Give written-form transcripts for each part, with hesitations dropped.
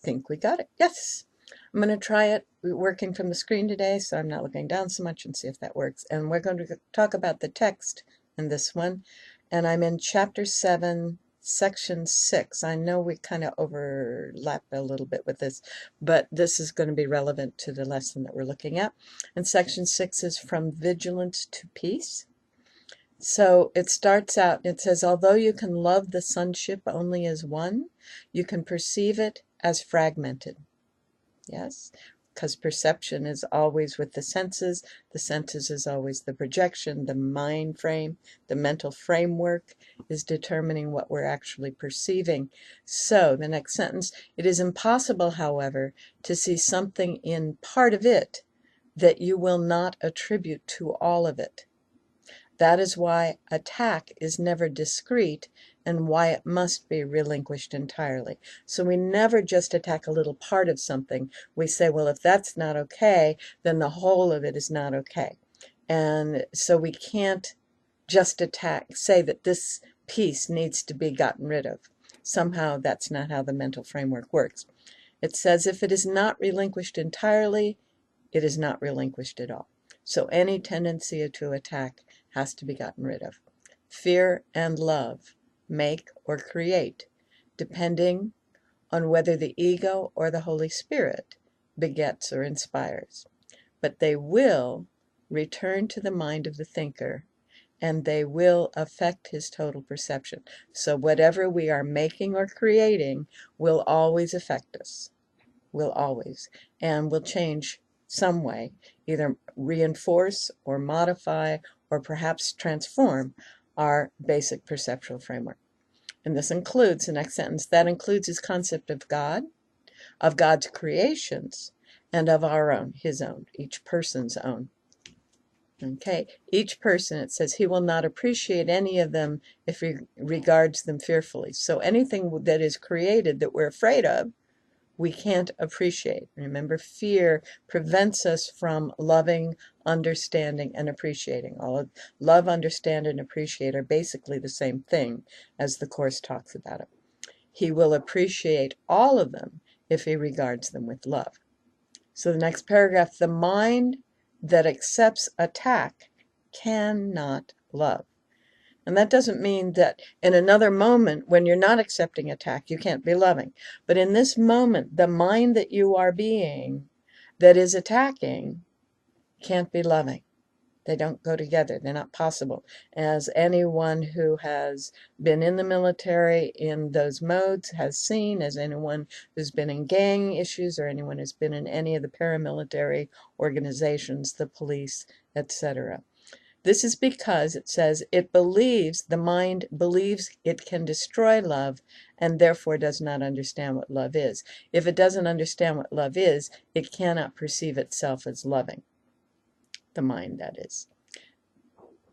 think we got it. Yes. I'm going to try it working from the screen today, so I'm not looking down so much, and see if that works. And we're going to talk about the text in this one. And I'm in chapter 7, section 6. I know we kind of overlap a little bit with this, but this is going to be relevant to the lesson that we're looking at. And section 6 is from vigilance to peace. So it starts out, it says, although you can love the sonship only as one, you can perceive it as fragmented. Yes, because perception is always with the senses is always the projection, the mind frame, the mental framework is determining what we're actually perceiving. So the next sentence, it is impossible, however, to see something in part of it that you will not attribute to all of it. That is why attack is never discrete and why it must be relinquished entirely. So we never just attack a little part of something. We say, well, if that's not okay, then the whole of it is not okay. And so we can't just say that this piece needs to be gotten rid of. Somehow that's not how the mental framework works. It says if it is not relinquished entirely, it is not relinquished at all. So any tendency to attack has to be gotten rid of. Fear and love make or create, depending on whether the ego or the Holy Spirit begets or inspires. But they will return to the mind of the thinker, and they will affect his total perception. So whatever we are making or creating will always affect us, will always, and will change some way, either reinforce or modify or perhaps transform our basic perceptual framework. And this includes, the next sentence, that includes his concept of God, of God's creations, and of our own, his own, each person's own. Okay, each person, it says, he will not appreciate any of them if he regards them fearfully. So anything that is created that we're afraid of, we can't appreciate. Remember, fear prevents us from loving, understanding, and appreciating. All of love, understand, and appreciate are basically the same thing as the Course talks about it. He will appreciate all of them if he regards them with love. So the next paragraph, the mind that accepts attack cannot love. And that doesn't mean that in another moment when you're not accepting attack, you can't be loving. But in this moment, the mind that you are being that is attacking can't be loving. They don't go together. They're not possible. As anyone who has been in the military in those modes has seen, as anyone who's been in gang issues or anyone who's been in any of the paramilitary organizations, the police, etc. This is because it says the mind believes it can destroy love and therefore does not understand what love is. If it doesn't understand what love is, it cannot perceive itself as loving. The mind, that is.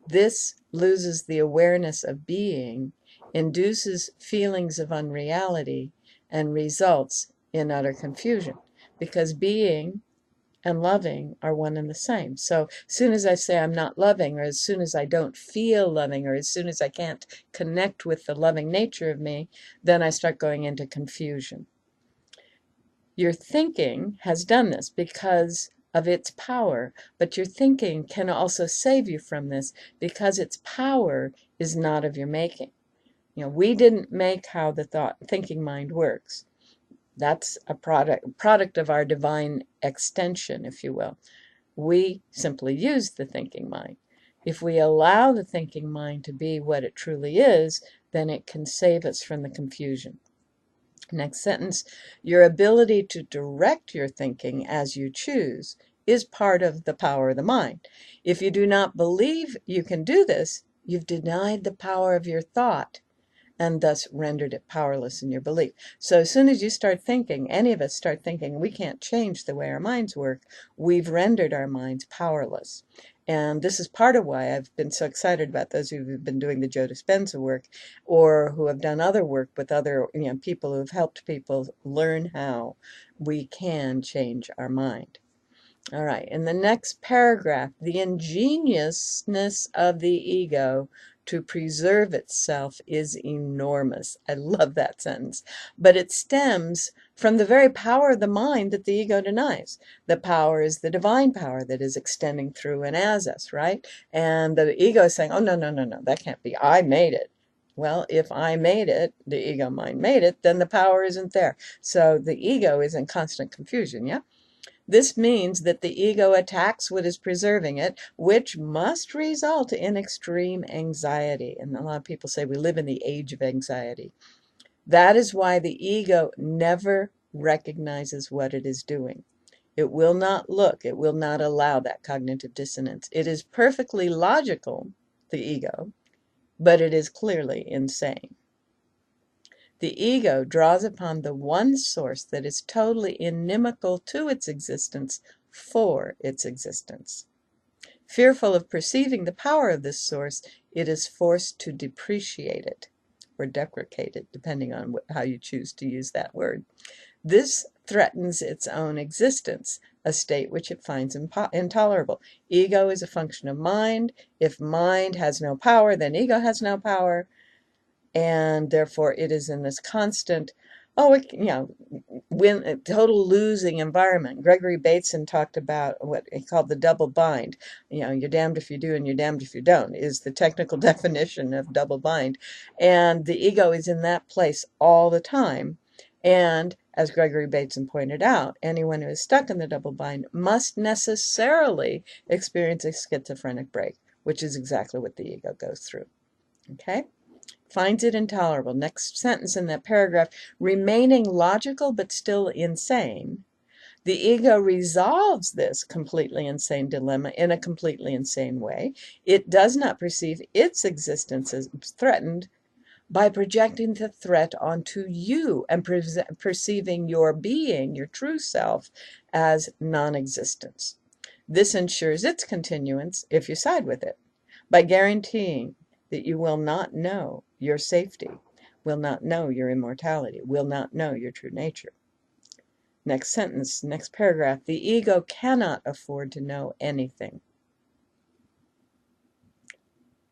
This loses the awareness of being, induces feelings of unreality, and results in utter confusion. Because being and loving are one and the same. So as soon as I say I'm not loving, or as soon as I don't feel loving, or as soon as I can't connect with the loving nature of me, then I start going into confusion. Your thinking has done this because of its power, but your thinking can also save you from this because its power is not of your making. You know, we didn't make how the thinking mind works. That's a product of our divine extension, if you will. We simply use the thinking mind. If we allow the thinking mind to be what it truly is, then it can save us from the confusion. Next sentence, your ability to direct your thinking as you choose is part of the power of the mind. If you do not believe you can do this, you've denied the power of your thought and thus rendered it powerless in your belief. So as soon as you start thinking, any of us start thinking we can't change the way our minds work, we've rendered our minds powerless. And this is part of why I've been so excited about those who've been doing the Joe Dispenza work or who have done other work with other people who've helped people learn how we can change our mind. All right, in the next paragraph, the ingeniousness of the ego to preserve itself is enormous. I love that sentence. But it stems from the very power of the mind that the ego denies. The power is the divine power that is extending through and as us, right? And the ego is saying, oh, no, no, no, no, that can't be. I made it. Well, if I made it, the ego mind made it, then the power isn't there. So the ego is in constant confusion, yeah? This means that the ego attacks what is preserving it, which must result in extreme anxiety. And a lot of people say we live in the age of anxiety. That is why the ego never recognizes what it is doing. It will not look, it will not allow that cognitive dissonance. It is perfectly logical, the ego, but it is clearly insane. The ego draws upon the one source that is totally inimical to its existence for its existence. Fearful of perceiving the power of this source, it is forced to depreciate it, or deprecate it, depending on how you choose to use that word. This threatens its own existence, a state which it finds intolerable. Ego is a function of mind. If mind has no power, then ego has no power. And therefore it is in this constant, total losing environment. Gregory Bateson talked about what he called the double bind. You're damned if you do and you're damned if you don't, is the technical definition of double bind. And the ego is in that place all the time. And as Gregory Bateson pointed out, anyone who is stuck in the double bind must necessarily experience a schizophrenic break, which is exactly what the ego goes through. Okay? Finds it intolerable. Next sentence in that paragraph, remaining logical but still insane. The ego resolves this completely insane dilemma in a completely insane way. It does not perceive its existence as threatened by projecting the threat onto you and perceiving your being, your true self, as non-existence. This ensures its continuance if you side with it, by guaranteeing that you will not know your safety, will not know your immortality, will not know your true nature. Next sentence, next paragraph, the ego cannot afford to know anything.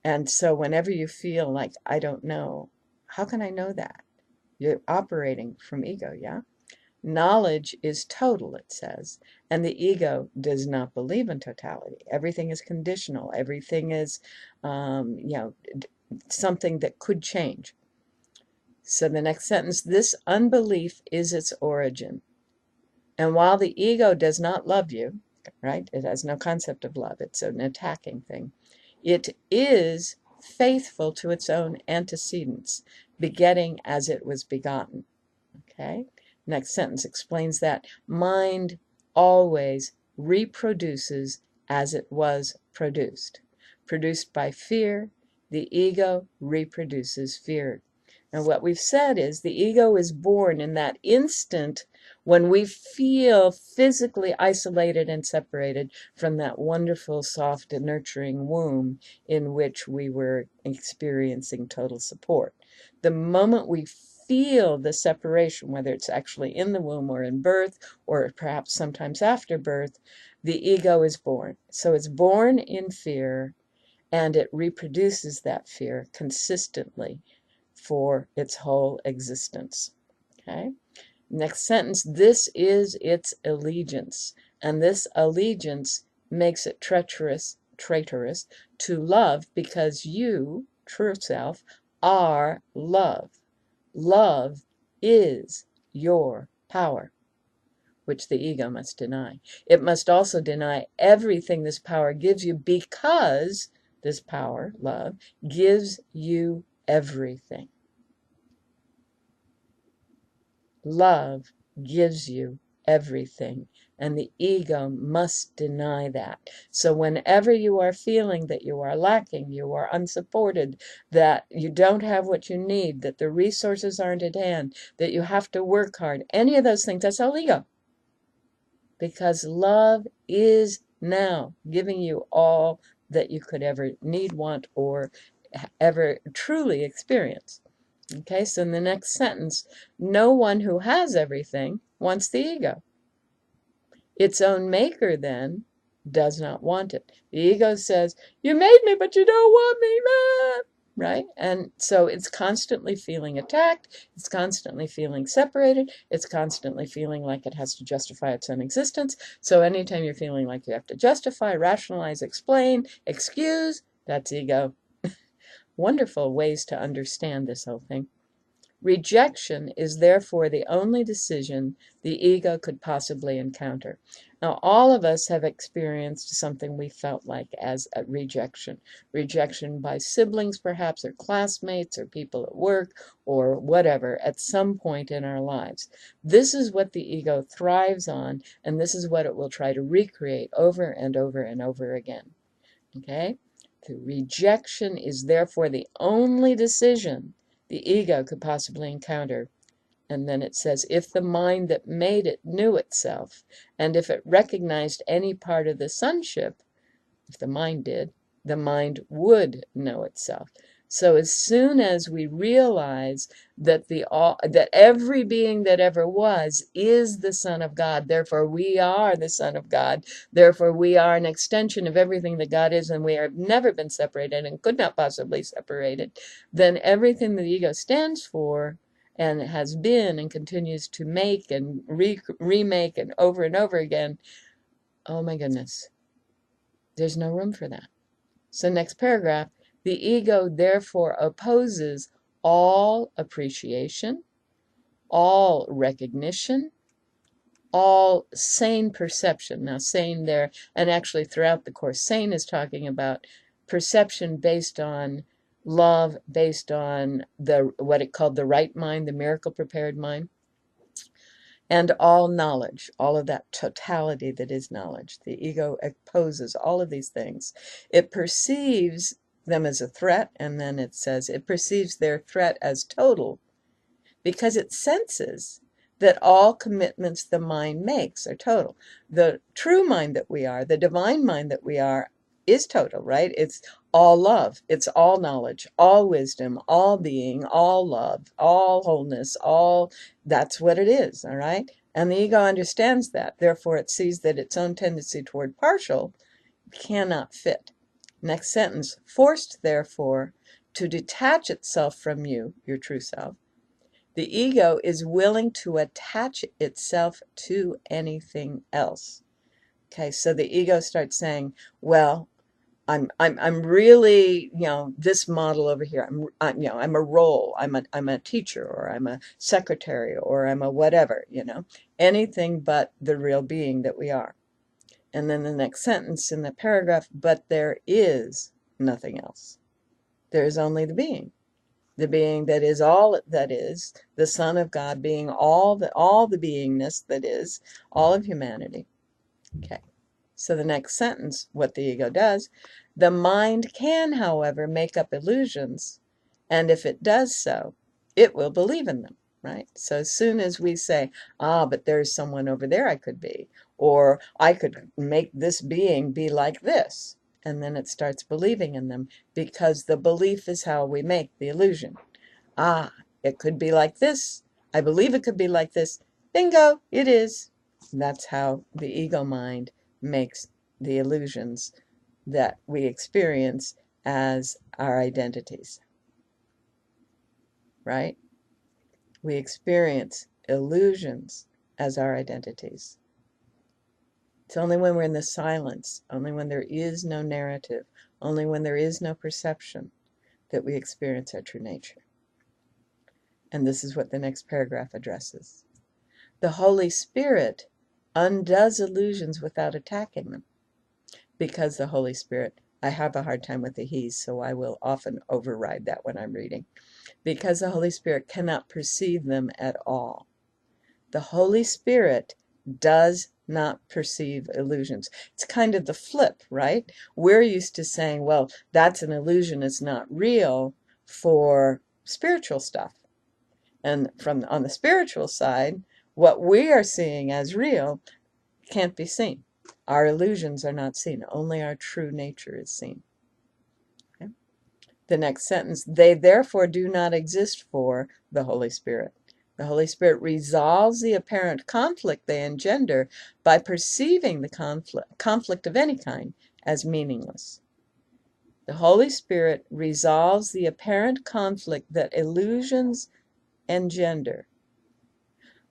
And so whenever you feel like, I don't know, how can I know that? You're operating from ego, yeah? Knowledge is total, it says, and the ego does not believe in totality. Everything is conditional. Everything is, something that could change. So the next sentence, this unbelief is its origin. And while the ego does not love you, right? It has no concept of love. It's an attacking thing. It is faithful to its own antecedents, begetting as it was begotten. Okay? Next sentence explains that mind always reproduces as it was produced. Produced by fear, the ego reproduces fear. And what we've said is the ego is born in that instant when we feel physically isolated and separated from that wonderful, soft, and nurturing womb in which we were experiencing total support. The moment we feel the separation, whether it's actually in the womb or in birth, or perhaps sometimes after birth, the ego is born. So it's born in fear, and it reproduces that fear consistently for its whole existence. Okay? Next sentence, this is its allegiance, and this allegiance makes it traitorous to love, because you, true self, are love. Love is your power, which the ego must deny. It must also deny everything this power gives you, because this power, love, gives you everything. Love gives you everything, and the ego must deny that. So whenever you are feeling that you are lacking, you are unsupported, that you don't have what you need, that the resources aren't at hand, that you have to work hard, any of those things, that's all ego. Because love is now giving you all that you could ever need, want, or ever truly experience. Okay, so in the next sentence, no one who has everything wants the ego. Its own maker, then, does not want it. The ego says, you made me, but you don't want me, man. right? And so it's constantly feeling attacked, it's constantly feeling separated, it's constantly feeling like it has to justify its own existence. So anytime you're feeling like you have to justify, rationalize, explain, excuse, that's ego. Wonderful ways to understand this whole thing. Rejection is therefore the only decision the ego could possibly encounter. Now, all of us have experienced something we felt like as a rejection. Rejection by siblings, perhaps, or classmates, or people at work, or whatever, at some point in our lives. This is what the ego thrives on, and this is what it will try to recreate over and over and over again. Okay? The rejection is therefore the only decision the ego could possibly encounter. And then it says, if the mind that made it knew itself, and if it recognized any part of the sonship, if the mind did, the mind would know itself. So as soon as we realize that that every being that ever was is the Son of God, therefore we are the Son of God, therefore we are an extension of everything that God is, and we have never been separated and could not possibly separate it, then everything the ego stands for and has been and continues to make and remake and over again, oh my goodness, there's no room for that. So next paragraph, the ego therefore opposes all appreciation, all recognition, all sane perception. Now sane there, and actually throughout the course, sane is talking about perception based on love, based on what it called the right mind, the miracle prepared mind. And all knowledge, all of that totality that is knowledge. The ego opposes all of these things. It perceives them as a threat, and then it says it perceives their threat as total because it senses that all commitments the mind makes are total. The true mind that we are, the divine mind that we are, is total, right? It's all love, it's all knowledge, all wisdom, all being, all love, all wholeness, all, that's what it is, all right? And the ego understands that. Therefore, it sees that its own tendency toward partial cannot fit. Next sentence, forced, therefore, to detach itself from you, your true self, the ego is willing to attach itself to anything else. Okay, so the ego starts saying, well, I'm really, this model over here. I'm a role. I'm a teacher, or I'm a secretary, or I'm a whatever, anything but the real being that we are. And then the next sentence in the paragraph, but there is nothing else. There is only the being that is all that is, the Son of God being all the beingness that is, all of humanity. Okay. So the next sentence, what the ego does, the mind can, however, make up illusions, and if it does so, it will believe in them, right? So as soon as we say, but there's someone over there I could be, or I could make this being be like this, and then it starts believing in them, because the belief is how we make the illusion. It could be like this. I believe it could be like this. Bingo, it is. That's how the ego mind makes the illusions that we experience as our identities, right? We experience illusions as our identities. It's only when we're in the silence, only when there is no narrative, only when there is no perception, that we experience our true nature. And this is what the next paragraph addresses. The Holy Spirit undoes illusions without attacking them. Because the Holy Spirit, I have a hard time with the he's, so I will often override that when I'm reading. Because the Holy Spirit cannot perceive them at all. The Holy Spirit does not perceive illusions. It's kind of the flip, right? We're used to saying, well, that's an illusion, it's not real, for spiritual stuff. And on the spiritual side, what we are seeing as real can't be seen. Our illusions are not seen. Only our true nature is seen. Okay? The next sentence, they therefore do not exist for the Holy Spirit. The Holy Spirit resolves the apparent conflict they engender by perceiving the conflict of any kind as meaningless. The Holy Spirit resolves the apparent conflict that illusions engender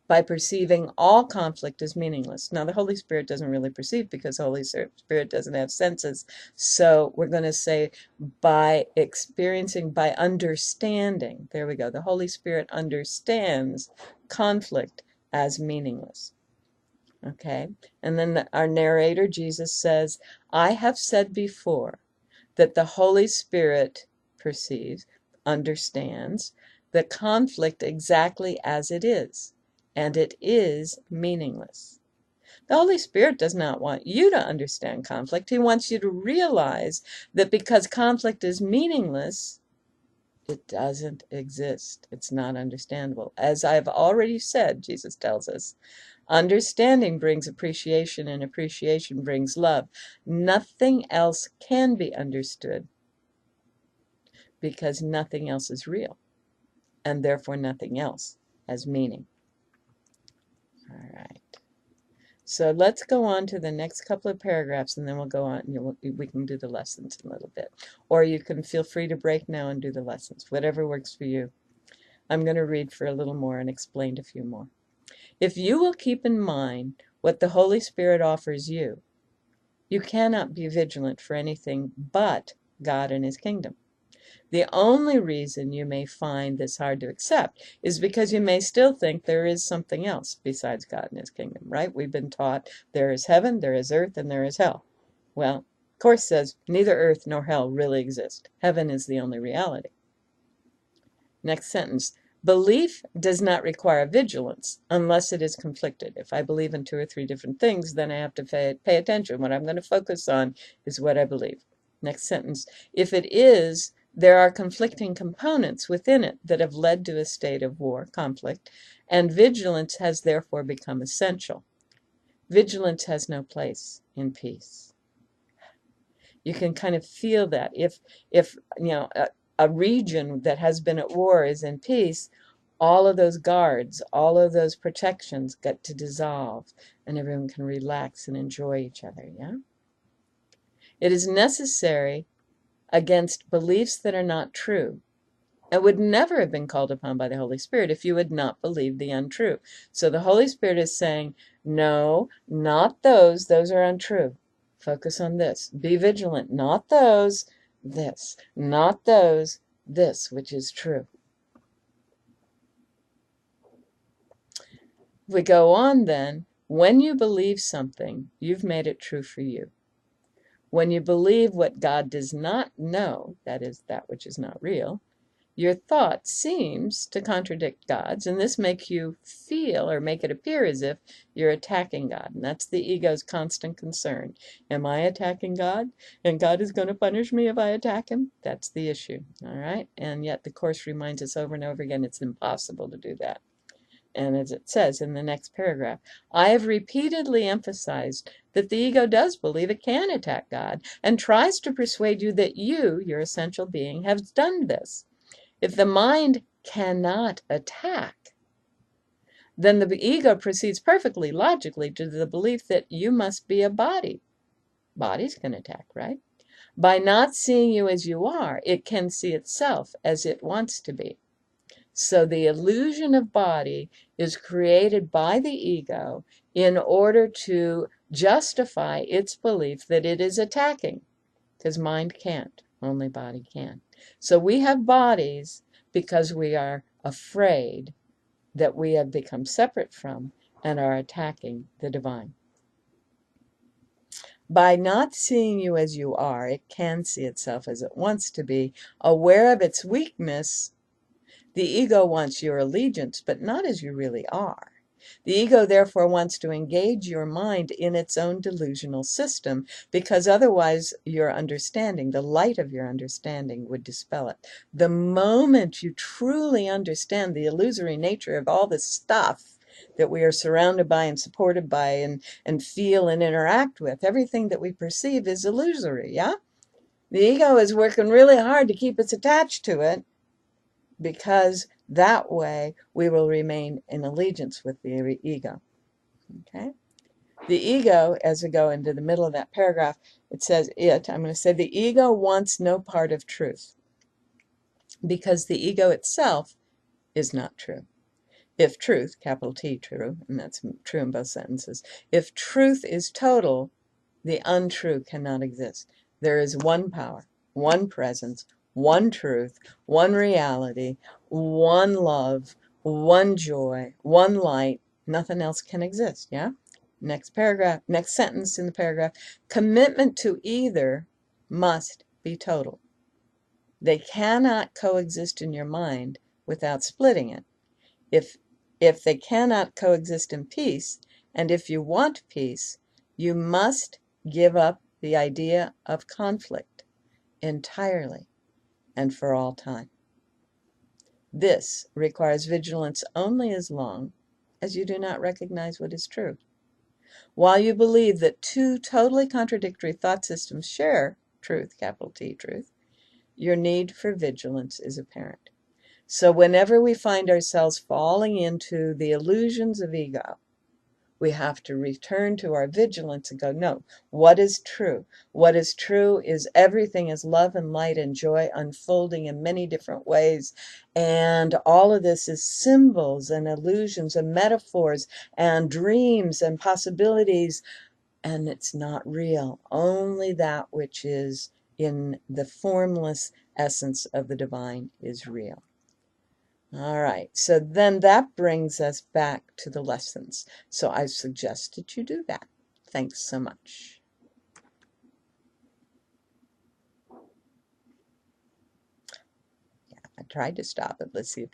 by perceiving all conflict as meaningless. Now, the Holy Spirit doesn't really perceive because the Holy Spirit doesn't have senses. So we're going to say by experiencing, by understanding. There we go. The Holy Spirit understands conflict as meaningless. Okay? And then our narrator, Jesus, says, I have said before that the Holy Spirit perceives, understands the conflict exactly as it is, and it is meaningless. The Holy Spirit does not want you to understand conflict. He wants you to realize that because conflict is meaningless, it doesn't exist. It's not understandable. As I've already said, Jesus tells us, understanding brings appreciation, and appreciation brings love. Nothing else can be understood because nothing else is real, and therefore nothing else has meaning. All right. So let's go on to the next couple of paragraphs, and then we'll go on. We can do the lessons in a little bit. Or you can feel free to break now and do the lessons, whatever works for you. I'm going to read for a little more and explain a few more. If you will keep in mind what the Holy Spirit offers you, you cannot be vigilant for anything but God and His kingdom. The only reason you may find this hard to accept is because you may still think there is something else besides God and His kingdom, right? We've been taught there is heaven, there is earth, and there is hell. Well, Course says neither earth nor hell really exist. Heaven is the only reality. Next sentence. Belief does not require vigilance unless it is conflicted. If I believe in 2 or 3 different things, then I have to pay attention. What I'm going to focus on is what I believe. Next sentence. If it is, there are conflicting components within it that have led to a state of war, conflict, and vigilance has therefore become essential. Vigilance has no place in peace. You can kind of feel that. If you know, a region that has been at war is in peace, all of those guards, all of those protections get to dissolve, and everyone can relax and enjoy each other, yeah? It is necessary against beliefs that are not true. It would never have been called upon by the Holy Spirit if you had not believed the untrue. So the Holy Spirit is saying, no, not those are untrue. Focus on this. Be vigilant. Not those, this. Not those, this, which is true. We go on then. When you believe something, you've made it true for you. When you believe what God does not know, that is, that which is not real, your thought seems to contradict God's, and this makes you feel or make it appear as if you're attacking God. And that's the ego's constant concern. Am I attacking God? And God is going to punish me if I attack Him? That's the issue. All right? And yet the Course reminds us over and over again it's impossible to do that. And as it says in the next paragraph, I have repeatedly emphasized that the ego does believe it can attack God and tries to persuade you that you, your essential being, have done this. If the mind cannot attack, then the ego proceeds perfectly logically to the belief that you must be a body. Bodies can attack, right? By not seeing you as you are, it can see itself as it wants to be. So the illusion of body is created by the ego in order to justify its belief that it is attacking, because mind can't, only body can. So we have bodies because we are afraid that we have become separate from and are attacking the divine. By not seeing you as you are, it can see itself as it wants to be, aware of its weakness. The ego wants your allegiance, but not as you really are. The ego therefore wants to engage your mind in its own delusional system, because otherwise your understanding, the light of your understanding, would dispel it. The moment you truly understand the illusory nature of all this stuff that we are surrounded by and supported by and feel and interact with, everything that we perceive is illusory, yeah? The ego is working really hard to keep us attached to it, because that way we will remain in allegiance with the ego. Okay? The ego, as we go into the middle of that paragraph, it says I'm going to say the ego wants no part of truth because the ego itself is not true. If truth, capital T, true, and that's true in both sentences, if truth is total, the untrue cannot exist. There is one power, one presence, one truth, one reality, one love, one joy, one light. Nothing else can exist, yeah? Next paragraph, next sentence in the paragraph. Commitment to either must be total. They cannot coexist in your mind without splitting it. If they cannot coexist in peace, and if you want peace, you must give up the idea of conflict entirely and for all time. This requires vigilance only as long as you do not recognize what is true. While you believe that two totally contradictory thought systems share truth, capital T, truth, your need for vigilance is apparent. So whenever we find ourselves falling into the illusions of ego, we have to return to our vigilance and go, no, what is true? What is true is everything is love and light and joy unfolding in many different ways. And all of this is symbols and illusions and metaphors and dreams and possibilities. And it's not real. Only that which is in the formless essence of the divine is real. All right, so then that brings us back to the lessons. So I suggest that you do that. Thanks so much. Yeah, I tried to stop it. Let's see if I